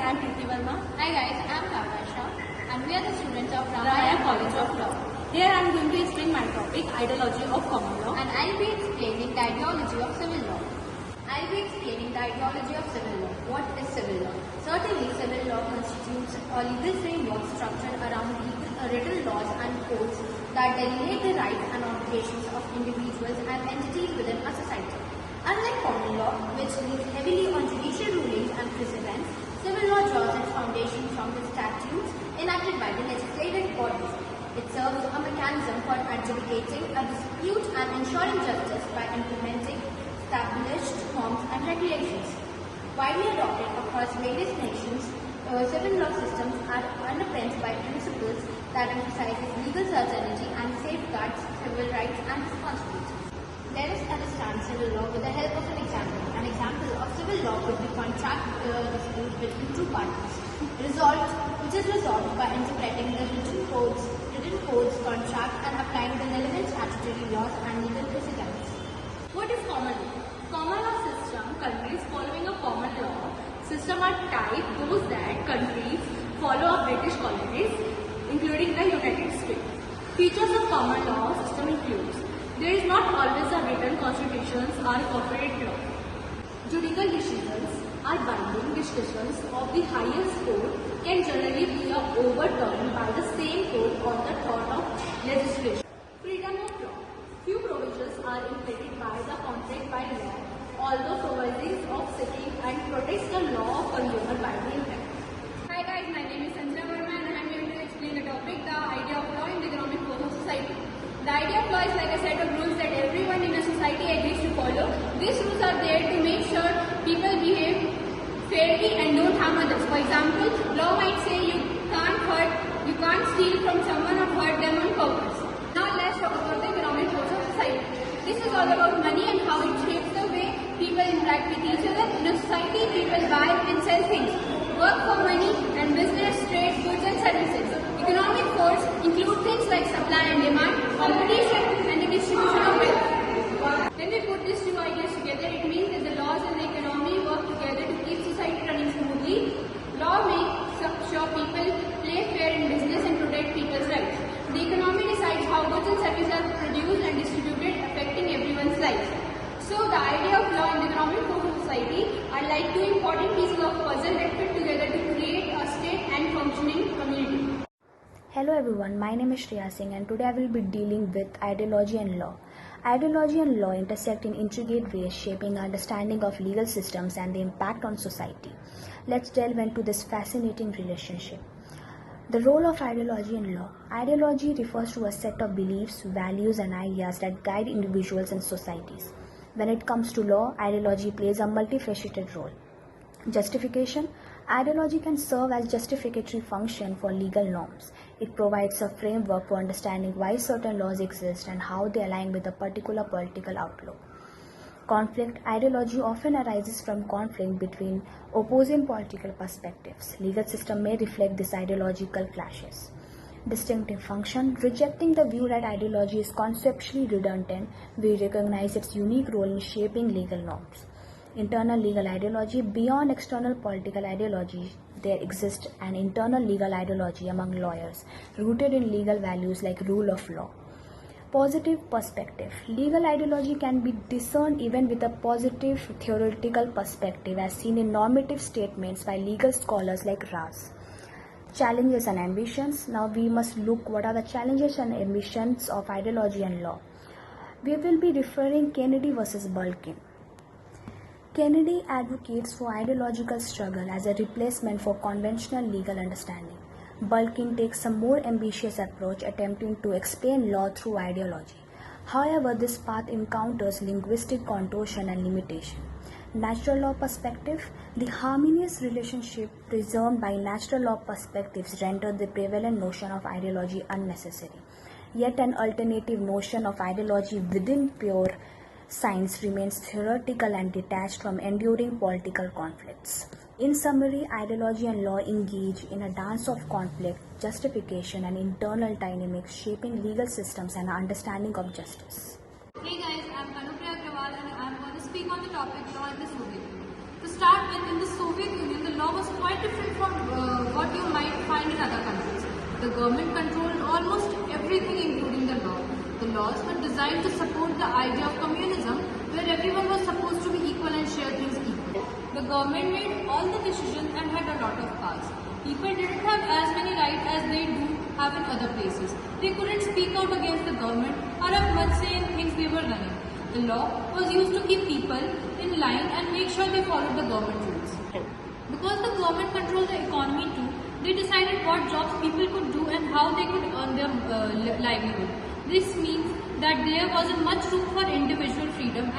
I am Preeti Verma. Hi guys, I am Kavasha and we are the students of Ramaya Ramaya College of Law. Here I am going to explain my topic, ideology of common law. and I'll be explaining the ideology of civil law. I'll be explaining the ideology of civil law. What is civil law? Certainly, civil law constitutes a legal framework structured around written laws and codes that delineate the rights and obligations of individuals and entities within a society. Unlike common law, which leans heavily on judicial rulings and precedents, civil law draws its foundation from the statutes enacted by the legislative bodies. It serves a mechanism for adjudicating a dispute and ensuring justice by implementing established norms and regulations. Widely adopted across various nations, civil law systems are underpinned by principles that emphasize legal certainty and safeguards civil rights and responsibilities. Let us understand civil law with the help of an example. An example of civil law could be contract dispute between two parties, which is resolved by interpreting the written codes, contract, and applying the relevant statutory laws and legal precedents. What is common law? Common law system, countries following a common law system are type those that countries follow a British colonies, including the United States. Features of common law system includes there is not always a written constitutions or corporate law. Judicial decisions are binding decisions of the highest court can generally be overturned by the same court on the thought of legislation. Freedom of law. Few provisions are inflated by the contract by law, although provisions of setting and protects the law of consumer by the impact. Hi guys, my name is Sanjana Verma and I am going to explain the topic, the idea of law in the economic course of society. The idea of law is like a set of rules that everyone in a society agrees to follow. These rules are there to make sure people behave fairly and don't harm others. For example, law might say you can't steal from someone or hurt them on purpose. Now let's talk about the economic course of society. This is all about money and how it shapes the way people interact with each other. In a society, people buy and sell things, work for money, and business trade goods and services. Economic force include things like supply and demand, competition, and the distribution of wealth. When we put these two ideas together, it means that the laws and the economy work together to keep society running smoothly. Law makes sure people play fair in business and protect people's rights. The economy decides how goods and services are produced and distributed, affecting everyone's lives. So the idea of law and the economic course of society are like two important pieces of puzzle that fit together to create a state and functioning community. Hello everyone, my name is Shreya Singh and today I will be dealing with ideology and law. Ideology and law intersect in intricate ways, shaping our understanding of legal systems and the impact on society. Let's delve into this fascinating relationship. The role of ideology in law. Ideology refers to a set of beliefs, values, and ideas that guide individuals and societies. When it comes to law, ideology plays a multifaceted role. Justification. Ideology can serve as justificatory function for legal norms. It provides a framework for understanding why certain laws exist and how they align with a particular political outlook. Conflict. Ideology often arises from conflict between opposing political perspectives. Legal system may reflect these ideological clashes. Distinctive function. Rejecting the view that ideology is conceptually redundant, we recognize its unique role in shaping legal norms. Internal legal ideology. Beyond external political ideology, there exists an internal legal ideology among lawyers, rooted in legal values like rule of law. Positive perspective. Legal ideology can be discerned even with a positive theoretical perspective, as seen in normative statements by legal scholars like Raz. Challenges and ambitions. Now we must look what are the challenges and ambitions of ideology and law. We will be referring Kennedy versus Balkin. Kennedy advocates for ideological struggle as a replacement for conventional legal understanding. Balkin takes a more ambitious approach, attempting to explain law through ideology. However, this path encounters linguistic contortion and limitation. Natural law perspective. The harmonious relationship preserved by natural law perspectives render the prevalent notion of ideology unnecessary. Yet an alternative notion of ideology within pure science remains theoretical and detached from enduring political conflicts. In summary, ideology and law engage in a dance of conflict, justification, and internal dynamics shaping legal systems and our understanding of justice. Hey guys, I'm Anupriya Agrawal and I'm going to speak on the topic law in the Soviet Union. To start with, in the Soviet Union, the law was quite different The government controlled almost everything including the law. The laws were designed to support the idea of communism where everyone was supposed to be equal and share things equally. The government made all the decisions and had a lot of powers. People didn't have as many rights as they do have in other places. They couldn't speak out against the government or have much say in things they were running. The law was used to keep people in line and make sure they followed the government rules. Because the government controlled the economy too, they decided what jobs people could do and how they could earn their livelihood. This means that there wasn't much room for individual freedom